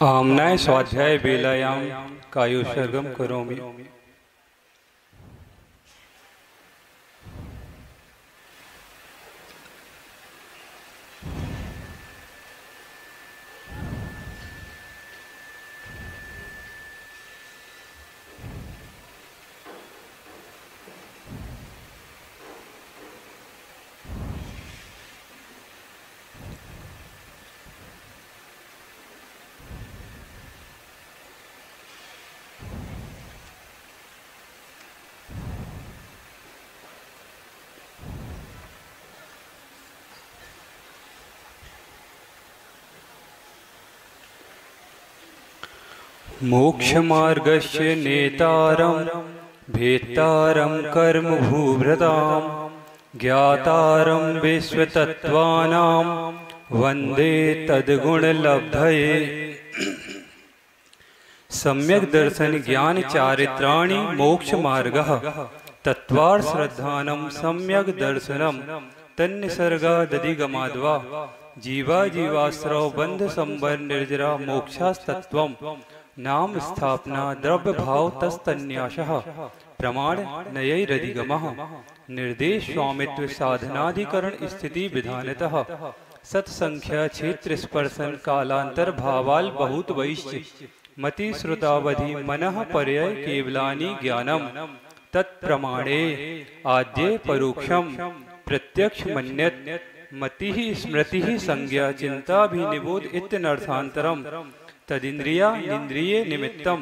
आम्नाय स्वाध्याय वेलायां कायोत्सर्गं करोमि। मोक्षमार्गस्य नेतारं भेत्तारं कर्मभूभृतां ज्ञातारं विश्वतत्त्वानां वन्दे तद्गुणलब्धये। सम्यक् दर्शन ज्ञान चारित्राणि मोक्ष मार्गः तत्त्वार्थ श्रद्धानं सम्यक् दर्शनं तन्निसर्गादधिगमाद्वा जीवा जीवाश्रव बंध संबर निर्जरा मोक्षास्तत्वं नाम स्थापना द्रव्य भाव तस्तन्यासः प्रमाण नयैरधिगमः निर्देश स्वामित्व साधनाधिकरण स्थिति विधानतः सत्संख्या क्षेत्र स्पर्शन कालांतर भावाल बहुत वैश्य मति श्रुतावधि मनः पर्यय केवलानि ज्ञानम तत्प्रमाणे आद्ये परोक्षम प्रत्यक्ष मन्यत मति स्मृति संज्ञा चिंता भी निबोध इत्यनर्थांतरम तदिंद्रिया निंद्रिये निमित्तम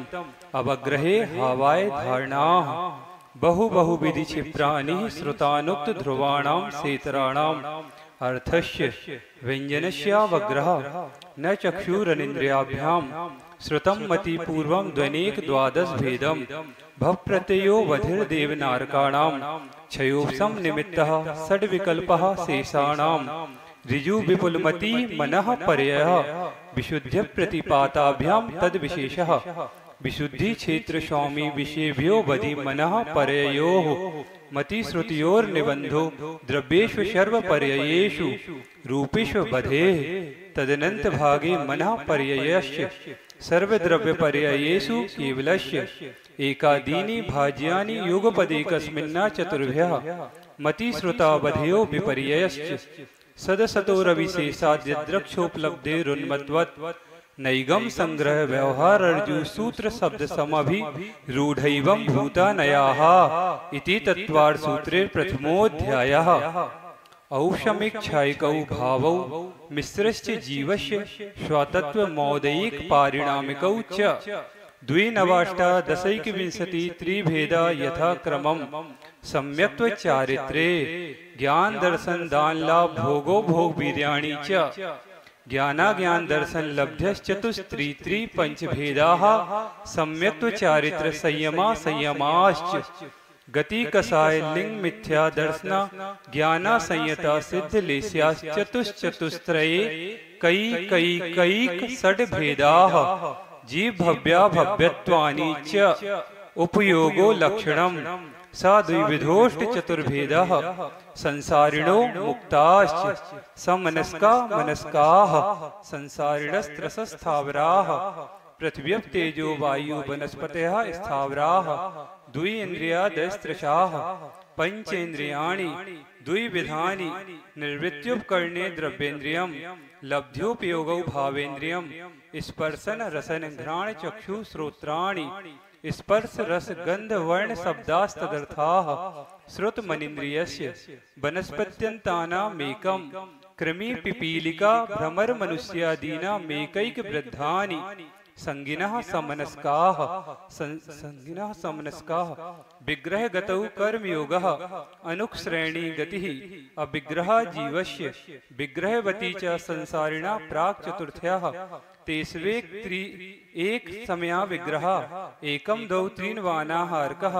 अवग्रहे हावाय धारणा बहुविधि क्षिप्राणि श्रुतानुक्त ध्रुवाणां सेतराणाम् अर्थस्य व्यंजनस्यावग्रह न चक्षुरनिन्द्रियाभ्यां श्रुतं मति पूर्वं द्वनेक द्वादश भेदम भव प्रत्ययो वधिर्देवनारकाणां क्षयोपम निमित्तः षड्विकल्पः शेषाणां ऋजु विपुलमति मनः पर्ययः विशुद्ध प्रतिपाताभ्यां तद विशेषः विशुद्धि क्षेत्र स्वामी विषयभ्यो वधि मनः पर्ययोः मति श्रुतियोर निबंधो द्रव्येषु सर्व पर्ययेषु रूपेषु बधेः तदनंत भागे मनः पर्ययस्य सर्वद्रव्य पर्ययेषु केवलस्य एकादीनि भाज्यानि युगपदेकस्मिन्ना चतुर्भ्यः मति श्रुतावधयो विपर्ययश्च सदसतोरविशेषाद्यद्रक्षोपलब्धेरुन्मत्वत् नैगम संग्रह व्यवहार अर्जु सूत्र शब्द समभि रूढ़ैवं भूतानयाः इति तत्त्वार्थ सूत्रे प्रथमोऽध्यायः। औषमिक्षायकौ भावौ मिश्रश्च जीवस्य स्वतत्वमौदयिक पारिणामिकौ च द्विनवाष्टादशैकविंशति त्रिभेदा यथा क्रमम् सम्यक्त्व चारित्रे ज्ञान दर्शन दान लाभ भोगो भोग वीर्याणि च ज्ञानाज्ञान दर्शन लब्ध्यश्चतुस्त्री पंचभेदाः सम्यक्त्व चारित्र संयमा संयमाश्च गति कसाय लिंग मिथ्या दर्शना ज्ञाना संयता सिद्ध लेस्याश्चतुश्चतुस्त्रये कैक षड् भेदाः जीव भव्या भव्यत्वानि च उपयोगो लक्षणम् सा द्विविधोष्ट चतुर्भेदः संसारिणो मुक्ताश्च समनस्का मनस्काः संसारिणस्त्रसस्थावराः पृथिव्यः तेजो वायु वनस्पतयः स्थावराः द्वि इंद्रियादयस्त्रशाः पंचेन्द्रियाणि द्विविधानि निर्वृत्युपकरणे द्रव्येन्द्रियं लब्ध्योपयोगौ भावेन्द्रियं स्पर्शन रसन घ्राण चक्षु श्रोत्राणि स्पर्श रस गंध वर्ण शब्दास्तदर्थाः श्रुत मनीन्द्रियस्य वनस्पत्यन्तानामेकं कृमि पिपीलिका भ्रमर मनुष्यादीनामेकैक वृद्धानि संगिनः समनस्काः विग्रह गतौ कर्मयोगः अनुक्षश्रेणी गतिः अविग्रह जीवस्य विग्रहवती च संसारिणा प्राक् चतुर्थ्याः तेष्वेक एक समया विग्रह एकम दौ त्रीन्वानाहारकः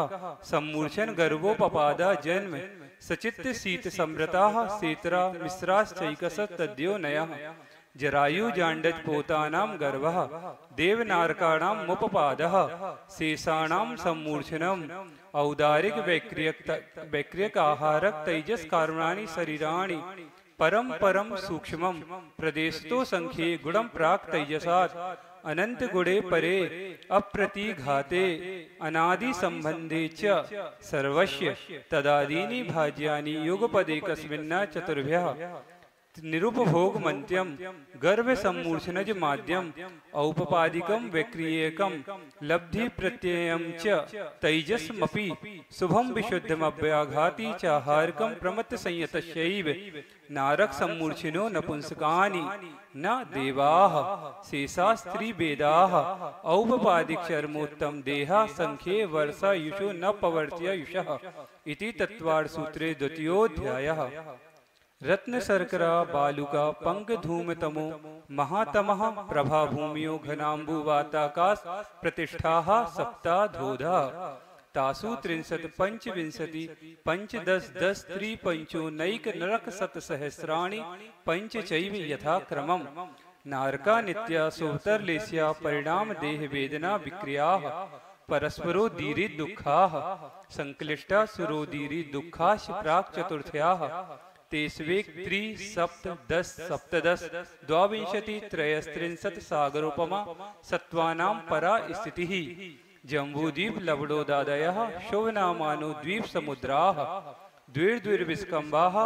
सम्मूर्छन गर्भोपपादा जन्म सचित्त शीत समृताः सेतरा मिश्राश्चैकसत्तद्यो नयः जरायु जांडज पोतानां गर्भः देवनारकाणां मुपपादः शेषाणां सम्मूर्छनम् औदारिक वैक्रियक आहारक तैजस कारुणानि शरीराणि परम सूक्ष्मं प्रदेशतो संख्ये गुणं प्राक् तैजसात् अनंत गुणे परे अप्रतिघाते अनादि संबंधे च सर्वस्य तदादीनि भाज्यानि युगपदेकस्मिन् चतुर्भ्यः निरुपभोग मंत्यम गर्भ सम्मूर्छनज माध्यम औपपादिकम विक्रियकम लब्धि प्रत्ययम च तैजसमपि शुभम विशुद्धमव्याघाति चाहारकम प्रमत्त संयतश्चैव नारक सम्मूर्छिनो नपुंसकानि न देवाः शेषास्त्री वेदाः औपपादिक चर्मोत्तम देहा संख्ये वर्षा युषो न पवर्त्य युषः इति तत्वार्थ सूत्रे द्वितीयोऽध्यायः। रत्न शर्करा बालुका पंक धूम तमो महातमः प्रभा भूमियो घनाम्बुवाताकाश प्रतिष्ठाः सप्ताधोधा तासु 30 पंचविंशति पंचदश दश त्रिपंचोनैक नरक शतसहस्राणि पंच चैव यथा क्रमम् नारका नित्या सोवतरलेस्या परिणाम देह वेदना विक्रियाः परस्परोदीरि दुःखाः संक्लिष्टा सुरोदीरि दुःखाश्च प्राक् चतुर्थ्याः तेष्वेक त्रि सप्त दश सप्तदश द्वाविंशति त्रयस्त्रिंशत् सागरोपमा सत्त्वानां परा स्थितिः जम्बूद्वीप लवडोदादयः शुभनामानो द्वीप समुद्राः द्विर्द्विर्विस्कम्बाः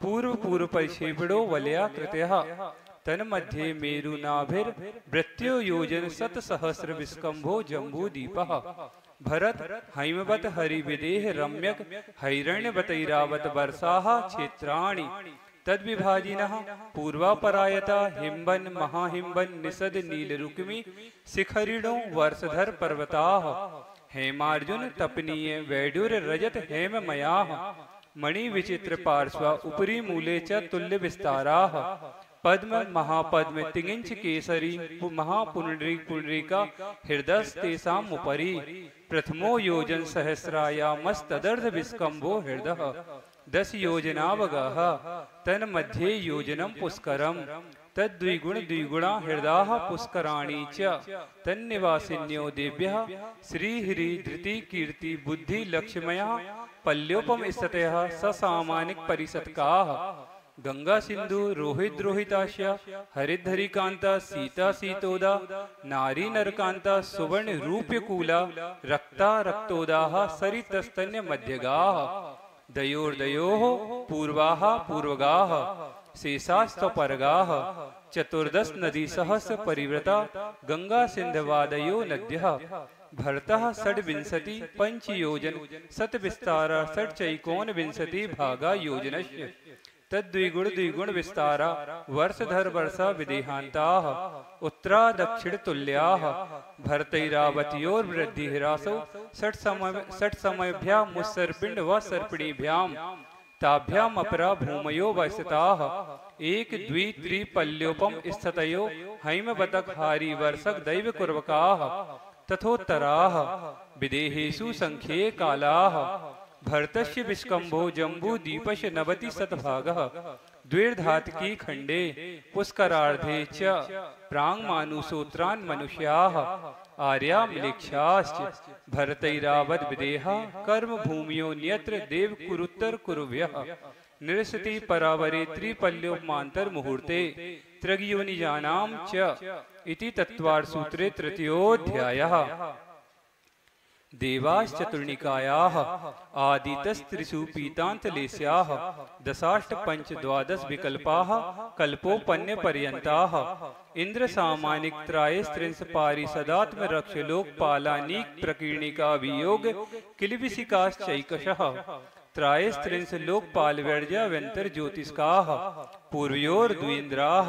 पूर्व पूर्व परिक्षेपणो वलया कृतयः तन्मध्ये मेरुनाभिर्भृत्यो योजन शतसहस्र विस्कम्भो जम्बूद्वीपः भरत हैमवत हरिविदेह रम्यक हैरण्यवतैरावत वर्षाः क्षेत्राणि तद्विभाजिनः पूर्वापरायता हिम्बन महाहिम्बन निषद नीलरुक्मि शिखरिणो वर्षधर पर्वताः हेमार्जुन तपनीय वैडूर रजत हेममयाः मणि विचित्र पार्श्वा उपरि मूले च तुल्य विस्ताराः पद्म महापद्म तिगिंच केसरी महापुंडरीक पुंडरीका हृदयस्तेषाम् उपरि प्रथमो योजन सहस्रायामस्तदर्ध विस्कम्भो हृदः 10 योजनावगाः तन्मध्ये योजनं पुष्करम् तद्द्विगुण द्विगुणा हृदाः पुष्कराणि च तन्निवासिन्यो देव्यः श्रीहरि धृति कीर्ति बुद्धि लक्ष्मयः पल्योपम स्थितयः ससामानिक परिषत्काः गंगा सिंधु रोहित रोहिताश्या हरिधरिकांता सीता सीतोदा नारी नरकांता सुवर्ण रूप्यकूला रक्ता रक्तोदाः सरितस्तन्य मध्यगाः दयोर्दयोः पूर्वाः पूर्वगाः शेषास्तपरगाः चतुर्दश नदी सहस्र परिवृता गंगा सिंधवादयो नद्यः भरतः षड्विंशति पंचयोजन शतविस्तार षट्चैकोनविंशति भागा योजनस्य तद्द्विगुण द्विगुण विस्तारा वर्षधर वर्षा विदेहान्ताः उत्तरा दक्षिण तुल्याः भरतैरावत्योर्वृद्धिरासौ षट् समयभ्यां मुत्सर्पिण्ड व सर्पिणीभ्याम् ताभ्याम् अपरा भूमयो वसताः एक द्वि त्रि पल्योपम स्थितयो हैमवतक हारी वर्षक दैव कुर्वकाः तथोत्तराः विदेहेषु संख्ये कालाः भरतस्य विस्कम्भो जम्बूद्वीपस्य 90 शतभागः द्विर्धातकी खंडे पुष्करार्धे च प्राङ्मानुसूत्रान् मनुष्याः आर्या मिलिक्षाश्च भरतैरावद् विदेहा कर्म भूमियो न्यत्र देव कुरुत्तर कुरुभ्यः निरसति परावरे त्रिपल्योपमान्तर मुहूर्ते त्रग्योनिजानां च इति तत्वार्थ सूत्रे तृतीयोऽध्यायः। देवाश्चतुर्निकायाः आदितस्त्रिषु पीतान्तलेस्याः दशाष्ट पंच द्वादश विकल्पाः कल्पोपन्य पर्यन्ताः इंद्र सामानिक त्रायस्त्रिंश पारिषदात्म रक्षलोकपालानीक प्रकीर्णिका वियोग किलविशिकाश्चैकशः त्रायस्त्रिंश लोकपालवर्ज्या व्यंतर ज्योतिष्काः पूर्वयोर द्विन्द्राः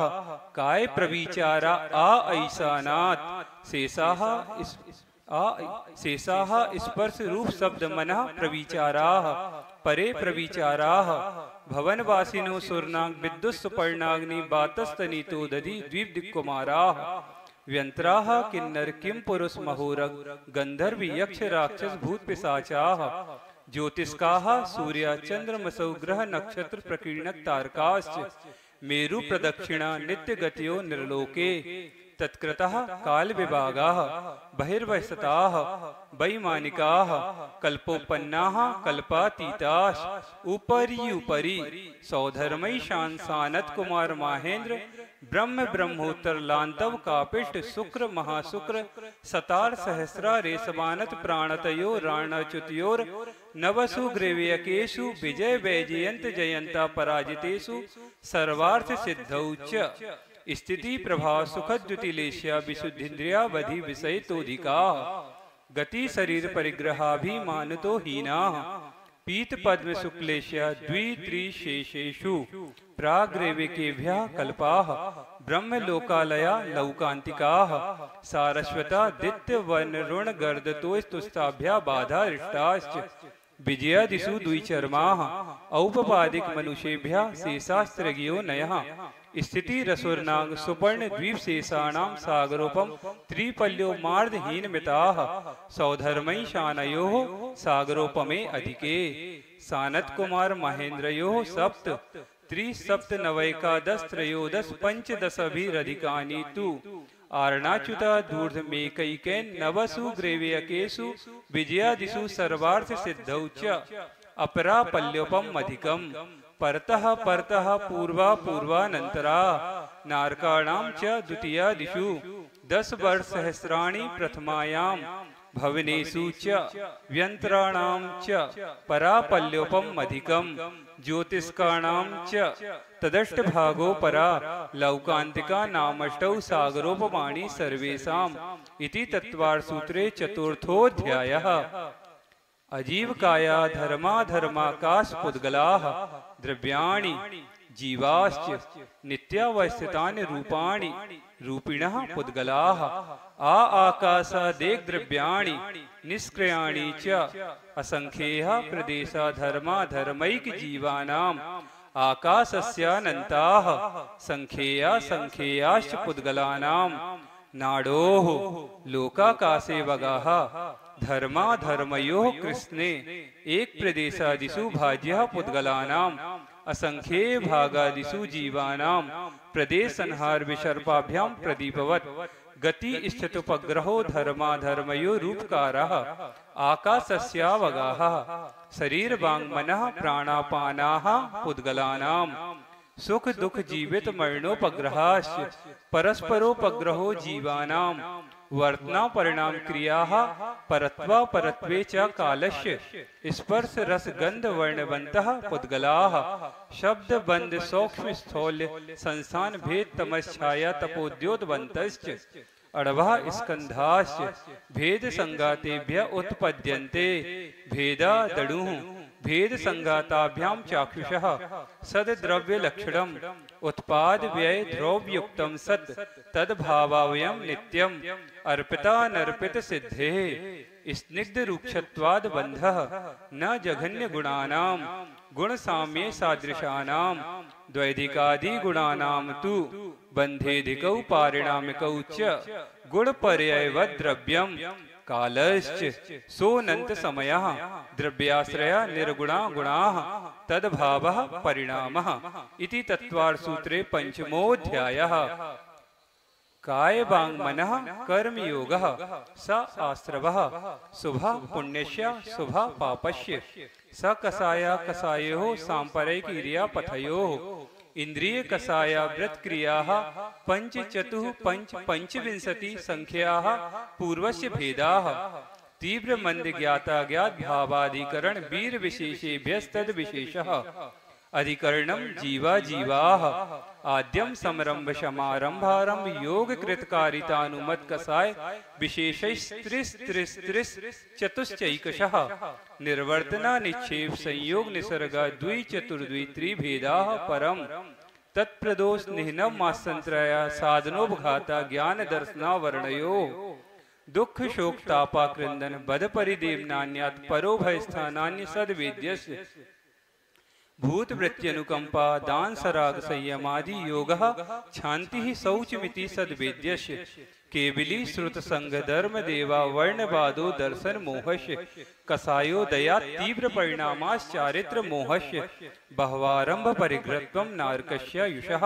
काय प्रविचारा आ ऐशानात् शेषाः स्पर्श रूप शब्द मनः प्रविचाराः परे प्रविचाराः भवनवासिनो सुरनाग विद्युत सुपर्णाग्नि बातस्तनीतो दधि द्वीप दिक्कुमाराः व्यंत्राः किन्नर किम पुरुष महोरग गंधर्व यक्ष राक्षस भूत पिशाचाः ज्योतिष्काः सूर्य चंद्रमसौ ग्रह नक्षत्र प्रकीर्णक तारकाश्च मेरु प्रदक्षिणा नित्य गतियो निर्लोके तत्कृतः काल विभागाः बहिर्वसताः वैमानिकाः कल्पोपन्नाः कल्पातीताः उपरि सौधर्मई शांसानत कुमार महेंद्र ब्रह्म ब्रह्मोत्तर लांतव कापिष्ट शुक्र महाशुक्र सतार सहस्रा रेशमानत प्राणतयो राणाच्युतयोर नवसु ग्रेव्यकेषु विजय वैजयंत जयंता पराजितेषु सर्वार्थ सिद्धौ च स्थिति प्रभाव सुखद द्युतिलेश्या विशुद्धिन्द्रिया वधि विषय तोधिका गति शरीर परिग्रहाभिमानतो हीना पीत पद्म शुक्लेश्या द्वित्रिशेषेषु प्राग्रेविकेभ्यः कल्पाः ब्रह्मलोकालया लौकान्तिकाः सारस्वता दित्य वर्ण ऋण गर्दतोस्तुस्ताभ्या बाधा रिष्टाश्च विजयादिषु द्विचर्माः औपपादिक मनुष्येभ्यः शेषास्त्रज्ञो नयः स्थिति रसुर्नाग सुपर्ण द्वीप शेषाणां सागरोपम त्रिपल्यो मार्दहीन मिताः सौधर्मई शानयोः सागरोपमे अधिके सानत कुमार महेंद्रयोः सप्त त्रिसप्त नवैकादश त्रयोदश पंचदशाभिरधिकानि तु आर्णाच्युता दूर्धमेकैकेन नवसु ग्रेव्यकेषु विजयादिषु सर्वार्थ सिद्धौ च अपरापल्योपम अधिकम् परतः परतः पूर्वा पूर्वानंतरा नारकाणां च द्वितीयादिषु 10 वर्ष सहस्राणि प्रथमायां भवनेषु च व्यंतराणां च परापल्योपम अधिकम् ज्योतिष्काणां च तदष्टभागो परा लौकान्तिका नामष्टौ सागरोपमाणि सर्वेषाम् इति तत्त्वार्थसूत्रे चतुर्थोऽध्यायः। अजीवकाया धर्माधर्माकाश पुद्गलाः द्रव्याणि जीवाश्च नित्यावस्थितानि रूपाणि रूपिणः पुद्गलाः आकाशादेक द्रव्याणि निष्क्रियाणि च असंख्येः प्रदेशा धर्मा धर्मैक जीवानाम् आकाशस्यानन्ताः संख्येया संख्येयाश्च पुद्गलानाम् नाडोः लोकाकाशे वगाः धर्मा धर्मयोः कृष्णे एक प्रदेशादिषु भाज्यः पुद्गलानाम् असंख्ये भागादिषु जीवानां प्रदेश संहार विसर्पाभ्यां प्रदीपवत् गति स्थितोपग्रहो धर्मा धर्मयो रूपकारः आकाशस्यावगाः शरीर वाङ् मनः प्राणापानाः पुद्गलानाम् सुख दुख जीवित मरणोपग्रहाश्च परस्परोपग्रहो जीवानां वर्तना परिणाम क्रियाः परत्वा परत्वे च कालस्य स्पर्श रस गंध वर्णवन्तः पुद्गलाः शब्द बंध सूक्ष्म स्थौल्य संस्थान भेद तमश्छाया तपोद्योतवन्तश्च अड़वा स्कंधाश्च भेद संगातेभ्य उत्पद्यन्ते भेदा दडुः भेद संगाताभ्यां चाक्षुषः सद्द्रव्य लक्षणम् उत्पाद व्यय द्रव्युक्तम सत् तद्भावावयं नित्यम् अर्पिता नर्पित सिद्धेः स्निग्ध रूक्षत्वाद बंधः न जघन्य गुणानां गुण साम्ये सादृशानां द्वैधिकादि गुणानां तु बंधेधिकौ पारिणामिकौ च गुण पर्यायवद् द्रव्यम् कालश्च सोऽनन्त समयः द्रव्याश्रया निर्गुणा गुणाः तद्भावः परिणामः इति तत्त्वार्थसूत्रे पंचमोऽध्यायः। काय वाङ् मनः कर्मयोगः स आश्रवः शुभः पुण्यस्य शुभः पापस्य स कषाया कषायोः सांप्रैक्रिया पथयोः इंद्रिय कषाया व्रत क्रियाः पंच चतुः पंच पंचविंशति संख्याः पूर्वस्य भेदाः तीव्र मंद ज्ञाता ज्ञात भावाधिकरण वीर विशेषेभ्यस्तद विशेषः अधिकरणं जीवा जीवाः आद्यम समरंभ समारंभारंभ योग कृतकारितानुमत कसाय विशेषैस्त्रिस्त्रिस्त्रिस् चतुश्चैकशः निर्वर्तना निक्षेप संयोग निसर्गा द्वि चतुर्द्वि त्रिभेदाः परम तत्प्रदोष निहनम मासंत्रया साधनोपघाता ज्ञान दर्शना वर्णयो दुख शोक तापा क्रंदन बद परिदेव नान्यात् परो भय स्थानान्य सद्वेद्यस्य भूत वृत्त्यनुकंपा दान सराग संयमादि योगः शांति शौचमिति सद्वेद्यस्य केवली श्रुत संग धर्म देवा वर्णवादो दर्शन मोहस्य कसायो दया तीव्र परिणामाश्चारित्र मोहस्य बहवारंभ परिग्रत्वं नारकस्य युषः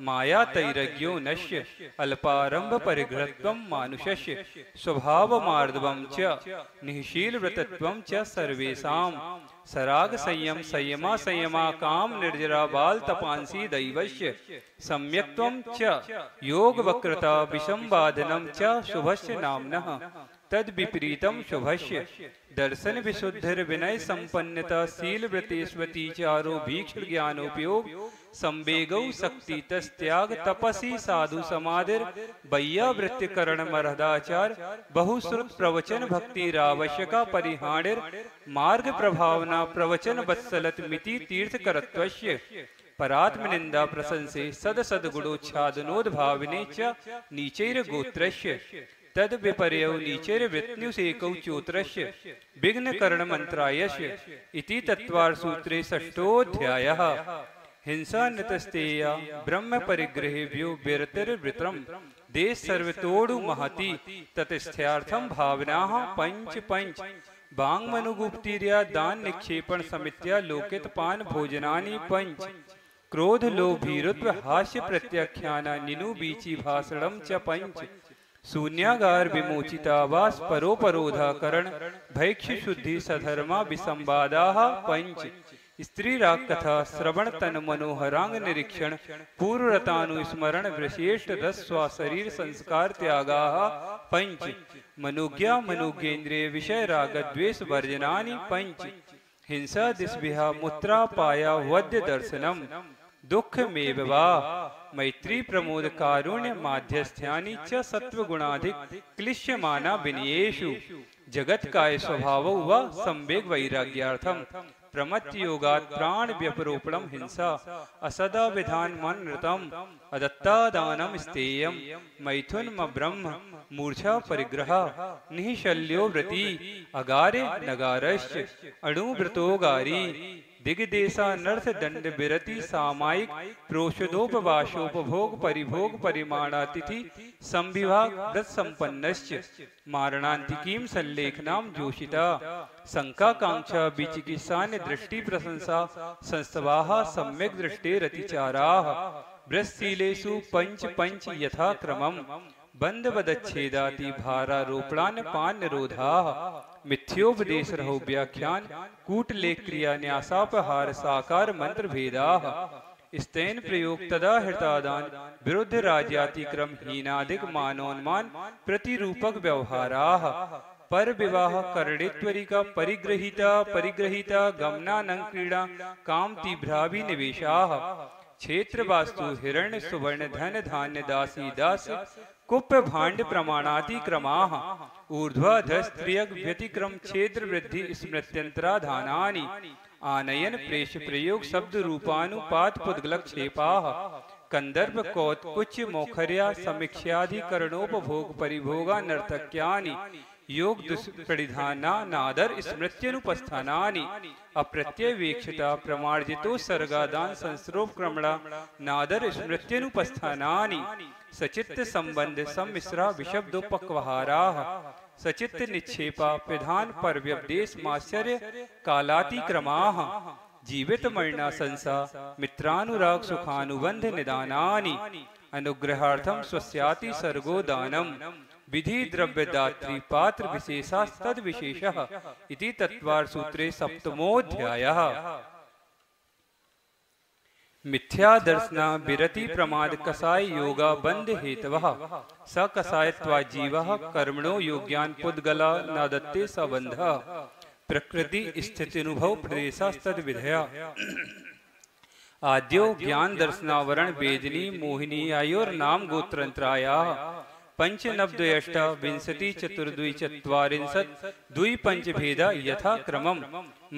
माया तैरज्ञो नश्य अल्पारंभ परिग्रहत्वं मानुषस्य स्वभाव मार्दवं च निःशील व्रतत्वं च सर्वेषां सराग संयम संयमा संयमा काम निर्जरा बाल तपांसी दैवस्य सम्यक्त्वं च योग वक्रता विसंबाधनं च शुभस्य नाम्नः तद विपरीतम शुभस्य दर्शन विशुद्धर विनय संपन्नता शील व्रतेस्वती चारो भीक्षण ज्ञानोपयोग संवेगौ शक्ति तस्त्याग तपसी साधु समाधिर बय्या वृत्तिकरण मरदाचार बहुश्रुत प्रवचन भक्ति रावश्यका परिहाणिर मार्ग प्रभावना प्रवचन वत्सलत मिति तीर्थ करत्वस्य परात्म निंदा प्रशंसे सद सदगुणोच्छादनोद भाविने च नीचैर गोत्रस्य तद विपर्यौ नीचैर वृत्न्युसेकौ चोत्रस्य विघ्न कर्ण मंत्रायस्य इति तत्वार सूत्रे षष्ठोऽध्यायः हिंसा नृतस्तेया ब्रह्म परिग्रहेभ्यो विरतिर्वृत्रम देश सर्वतोड़ु महति ततस्थ्यार्थम भावनाः पंच पंच बांग मनुगुप्तिर्या दान निक्षेपण समित्या लोकित पान भोजनानि पंच क्रोध लोभीरुत्व हास्य प्रत्याख्याना निनु बीची भाषणम च पंच शून्यागार विमोचितावास परोपरोधाकरण भैक्ष शुद्धि सधर्मा विसंवादाः पंच स्त्री राग कथा श्रवण तन मनोहरांग निरीक्षण पूर्वरतानुस्मरण विशेष रस्वा शरीर संस्कार त्यागाः पंच मनोज्ञा मनोज्ञेन्द्रिय विषय राग द्वेष वर्जनानि पंच हिंसा दिस्भिहा मुत्रा पाया वद्य दर्शनम दुख में वा मैत्री प्रमोद कारुण्य माध्यस्थ्यानि च सत्व गुणाधिक क्लिश्यमाना विनयेषु जगत काय स्वभाव व संवेग वैराग्यार्थम प्रमत्त योगात् प्राण व्यपरोपणम हिंसा असदा विधान मन नृतम अदत्ता दानम स्तेयम मैथुन ब्रह्म मूर्छा परिग्रह निःशल्यो व्रति अगारे नगारश्च अणुव्रतोगारी दिग्देशानर्थ दंड विरति सामायिक प्रोषदोपवासोपभोग परिभोग परिमाणातिथि संविभाग व्रत संपन्नश्च मारणांतिकीं संलेखनाम जोषिता शंकाकांक्षा विचिकित्सान्य दृष्टि प्रशंसा संस्तवाः सम्यक दृष्टेरतिचाराः ब्रह्मशीलेषु पंच पंच यथा क्रमम् बंधवदच्छेदाति भारारोपणान पान निरोधाः मिथ्योपदेश रहो व्याख्यान कूटलेख क्रिया न्यासापहार साकार मंत्र भेदाः स्तेन प्रयोग तदा हृतादान विरुद्ध राज्यातिक्रम हीनादिक मानोन्मान प्रतिरूपक व्यवहाराः पर विवाह करणेत्वरिका परिग्रहिता गमनानंग क्रीड़ा काम तीभ्राभिनिवेशाः क्षेत्र वास्तु हिरण्य सुवर्ण धन धान्य दासी दास कुप्य भांड प्रमाणाति क्रमाः ऊर्ध्वाधस्त्रियग व्यतिक्रम क्षेत्र वृद्धि स्मृत्यंतराधानानि आनयन प्रेष प्रयोग शब्द रूपानुपात पुद्गलक क्षेपाः कंदर्प कौत्कुच मोखर्या समीक्षाधिकरणोपभोग परिभोगा नर्तक्यानि योग दुष्परिधाना नादर स्मृत्यनुपस्थानानि अप्रत्यवेक्षिता प्रमार्जितो सर्गादान संस्रोप क्रमणा नादर स्मृत्यनुपस्थानानि सचित्त संबंध सम्मिश्रा विशब्दोपक्वहाराः सचित्त निक्षेपा प्रधान पर्व्यपदेश माश्चर्य कालातिक्रमाः जीवित मरणा संसा मित्रानुराग सुखानुबंध निदानानि अनुग्रहार्थम स्वस्याति सर्गो दानम विधि द्रव्य दात्री पात्र विशेषा तद विशेषः इति तत्वार सूत्रे सप्तमोऽध्यायः। मिथ्या दर्शना विरति प्रमाद कसाय योगा बंध हेतवः स कसायत्वा जीवः कर्मणो योग्यान पुद्गला नादत्ते सबंधः प्रकृति स्थिति अनुभव प्रदेशास्तद विधया आद्यो ज्ञान दर्शनावरण वेदिनी मोहिनी आयोर्नाम गोत्रंत्रायाः पंचनवद्वयष्ट विंशति चतुर्द्वि चत्वारिंशत् द्वि पंच भेदा यथा क्रमम्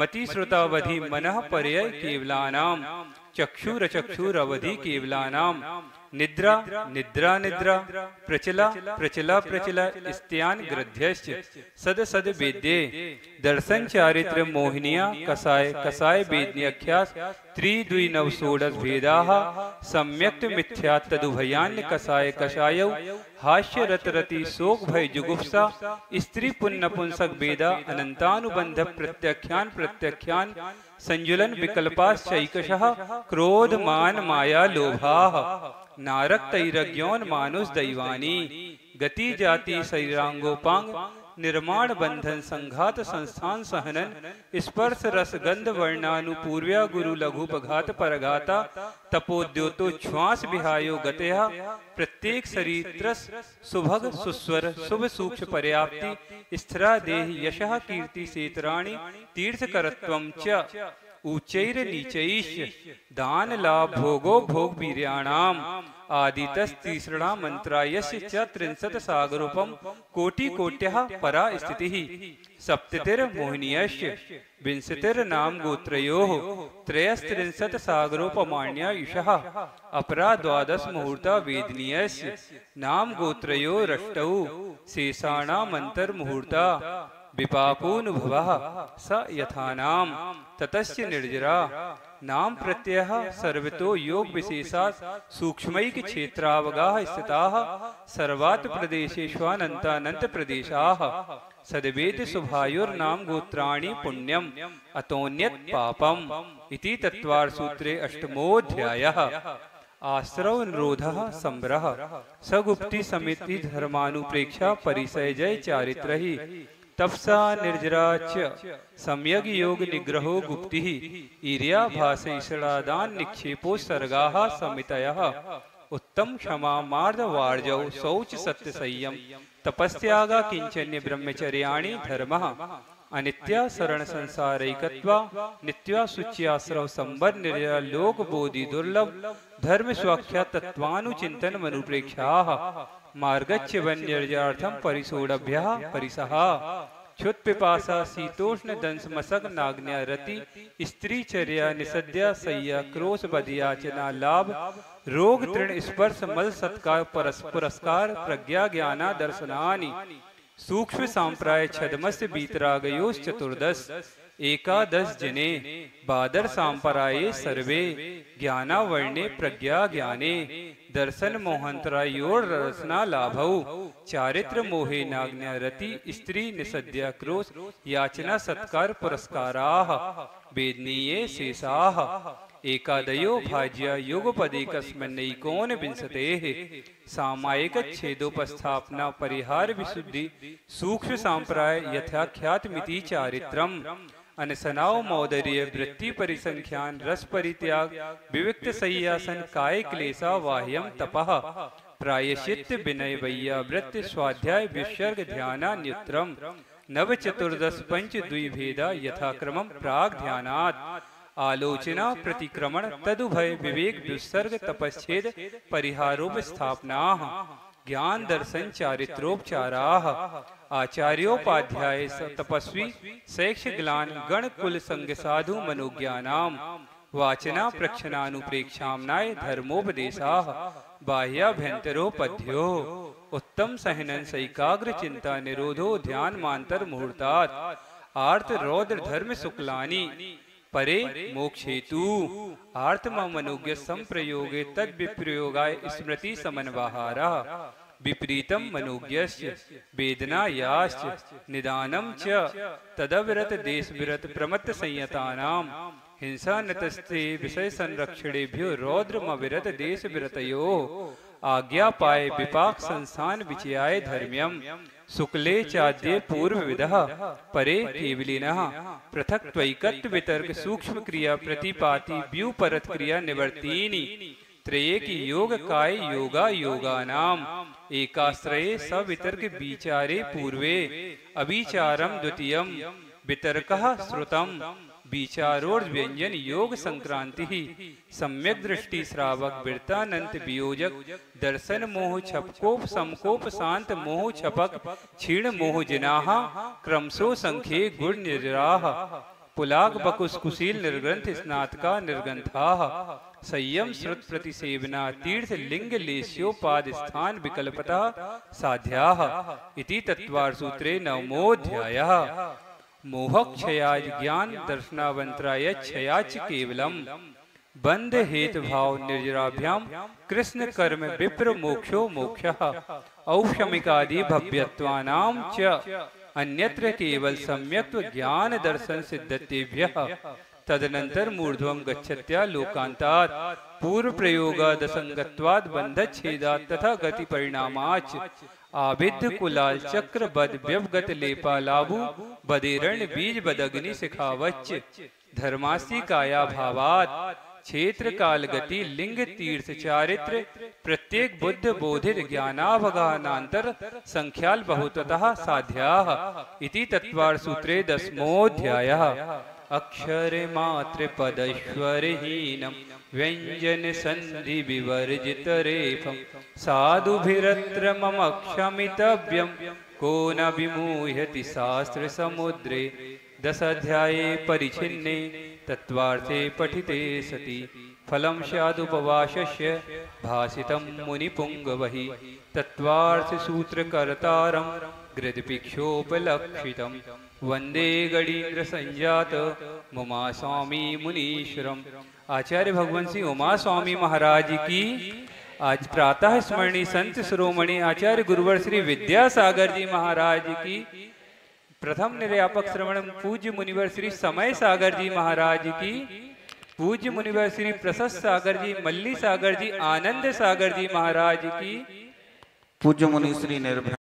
मति श्रुतावधि मनः पर्यय केवलानाम चक्षुरचक्षुरवधि केवलानाम निद्रा निद्रा निद्रा प्रचला प्रचला प्रचला स्त्यान ग्रध्यश्च सद सद वेद्ये दर्शन चारित्र मोहिनिया कसाय कसाय वेद्न्यख्यास त्रिद्वि नव षोडश भेदाः सम्यक्त मिथ्या तदुभयान्य कसाय कषायौ हास्य रत रति शोक भय जुगुप्सा स्त्री पुण्य पुंसक वेदा अनंतानुबंध प्रत्याख्यान प्रत्याख्यान संजुलन विकल्पाश्चैकशः क्रोध मान माया लोभाः नारक तैरज्ञोन मानुष दैवानी गति जाति शरीरांगोपांग निर्माण बंधन संघात संस्थान सहनन स्पर्श रस गंध वर्णानुपूर्व्या गुरु लघुपघात परघाता तपोद्योतो श्वास विहायो गतया प्रत्येक शरीत्रस सुभग सुस्वर शुभ सूक्ष्म पर्याप्ति स्थिरा देह यशः कीर्ति सेतराणि तीर्थकरत्वं च उच्चैर नीचैश दान लाभ भोगो भोग वीर्याणाम आदितस्तीसृणा मंत्रायस्य च त्रिंशत् सागरूपम कोटि कोट्यः परा स्थितिः सप्ततिर मोहिनीयस्य विंशतिर नाम गोत्रयोः त्रयस्त्रिंशत् सागरोपमाण्या युषः अपरा द्वादश मुहूर्ता वेदनीयस्य नाम गोत्रयोरष्टौ शेषाणामंतर मुहूर्ता विपाकोनुभवः स यथानाम ततस्य निर्जरा नाम प्रत्ययः सर्वतो योग विशेषात् सूक्ष्मैक क्षेत्रावगाः स्थिताः सर्वात् प्रदेशेष्वानन्तानन्त प्रदेशाः सद्वेद शुभायुर्नाम गोत्राणि पुण्यम अतोन्यत पापम इति तत्वार सूत्रे अष्टमोऽध्यायः। आश्रव निरोधः संबरः सगुप्ति समिति धर्मानुप्रेक्षा परिसय जय चारित्रहि तपसा निर्जरा च सम्यग योग निग्रहो गुप्तिः ईर्या भाषैषणादान निक्षेपो सर्गाः समितयः उत्तम क्षमा मार्द वार्जौ शौच सत्य संयम तपस्यागा किंचन्य ब्रह्मचर्याणि धर्मः अनित्या शरण संसारैकत्वा नित्या शुच्याश्रव संबर निर्जरा लोक बोधि दुर्लभ धर्म स्वाख्या तत्वानुचिंतन मनुप्रेक्षाः मार्गच्य वन्यर्जार्थम परिसोडभ्यः परिसः क्षुत पिपासा शीतोष्ण दंश मसक नाग्न्या रति स्त्री चर्या निसद्या सय्या क्रोश बधियाचना लाभ रोग तृण स्पर्श मल सत्कार पुरस्कार प्रज्ञा ज्ञाना दर्शनानि सूक्ष्म सांप्राय छदमस्य बीतरागयोश्च चतुर्दश एकादश जने बादर सांपराये सर्वे ज्ञाना वर्णे प्रज्ञा ज्ञाने दर्शन मोहंतरायोर रसना लाभौ चारित्र मोहे नाग्न्या रति स्त्री निसद्या क्रोश याचना सत्कार पुरस्काराः वेदनीये शेषाः एकादयो भाज्या युगपदेकस्मिन्नैकोन विंशतेः सामायिक छेदोपस्थापना परिहार विशुद्धि सूक्ष्म सांप्राय यथाख्यातमिति चारित्रम् अनसनाव मौदर्य वृत्ति परिसंख्यान रस परित्याग विविक्त सय्यासन काय क्लेशा वाह्यम तपः प्रायश्चित्त विनय वैया वृत्ति स्वाध्याय विसर्ग ध्यानान्युत्रम नव चतुर्दश पंच द्विभेदा यथाक्रमं प्राग ध्यानात् आलोचना प्रतिक्रमण तदुभय विवेक दुस्सर्ग तपश्चेद परिहारोपस्थापनाः ज्ञान दर्शन चारित्रोपचाराः आचार्योपाध्याय तपस्वी शैक्ष ग्लान गण कुल संग साधु मनोज्ञानाम वाचना प्रक्षणानुप्रेक्षामनाय धर्मोपदेशाः बाह्याभ्यंतरोपध्यो उत्तम सहनन सैकाग्र चिंता निरोधो ध्यान मांतर मुहूर्तात् आर्त रौद्र धर्म शुक्लानि परे मोक्षेतु आर्तमनुज्ञ संप्रयोगे तद विप्रयोगाय स्मृति समन्वाहारः विपरीतम मनोज्ञस्य वेदनायाश्च निदानं च तदविरत देश विरत प्रमत्त संयतानाम हिंसा नतस्ते विषय संरक्षणेभ्यो रौद्रमविरत देश विरतयो आज्ञा पाए विपाक संस्थान विचयाय धर्म्यम शुक्ले चाद्ये पूर्व विदः परे केवलिनः पृथक त्वैकत्व वितर्क सूक्ष्म क्रिया प्रतिपाति व्यूपरत क्रिया निवर्तीनि त्रये की योग काय योगा योगानाम एकाश्रये सवितर्क विचारे पूर्वे अविचारम द्वितीयम वितर्कः श्रुतम विचारोर्ध व्यंजन योग संक्रांति सम्यक दृष्टि श्रावक वृत्तानंत वियोजक दर्शन मोह छपकोप समकोप शांत मोह छपक क्षीण मोह जिनाः क्रमशो संख्ये गुण निर्जराः पुलाक बकुश कुशील निर्ग्रंथ स्नातका निर्ग्रंथाः संयम श्रुत प्रतिसेवना तीर्थ लिंग लेस्योपाद स्थान विकल्पता साध्याः इति तत्वार सूत्रे नवमोऽध्यायः। मोहक्षयाज ज्ञान दर्शनावंतराय क्षयाच केवलम बंध हेत भाव निर्जराभ्याम कृष्ण कर्म विप्र मोक्षो मोक्षः औषमिकादि भव्यत्वानां च अन्यत्र केवल सम्यक्त्व ज्ञान दर्शन सिद्धतेभ्यः तदनंतर मूर्ध्वं गच्छत्या लोकांतात् पूर्व प्रयोगादसंगत्वाद बंधच्छेदात् तथा गति परिणामाच आभिद्ध कुलाल चक्र बद व्यवगत लेपा लाभु बदेरण बीज बदग्नि शिखावच्च धर्मास्ति काया भावात क्षेत्र काल गति लिंग तीर्थ चारित्र प्रत्येक बुद्ध बोधित ज्ञानावगानांतर संख्याल बहुततः साध्याः इति तत्वार सूत्रे 10मोऽध्यायः। अक्षर मात्र पदश्वरहीनम व्यंजन संधि विवर्जित रेफम साधुभिरत्र मम क्षमितव्यम को न विमूह्यति शास्त्र समुद्रे 10 अध्याये परिच्छिन्ने तत्वार्थे पठिते सति फलं स्यादुपवासस्य भासितं मुनिपुंगवहि तत्वार्थ सूत्रकर्तारं गृदपिक्षोपलक्षितं वंदे गणीन्द्र संजात मुमा स्वामी मुनीश्वरम। आचार्य भगवान श्री उमा स्वामी महाराज की आज प्रातः स्मरणीय संत शिरोमणि आचार्य गुरुवर श्री विद्यासागर जी महाराज की प्रथम निर्यापक श्रवण पूज्य मुनिवर श्री समय सागर जी महाराज की पूज्य मुनिवर श्री प्रशस्त सागर जी मल्ली सागर जी आनंद सागर जी महाराज की पूज्य मुनि श्री निर्भय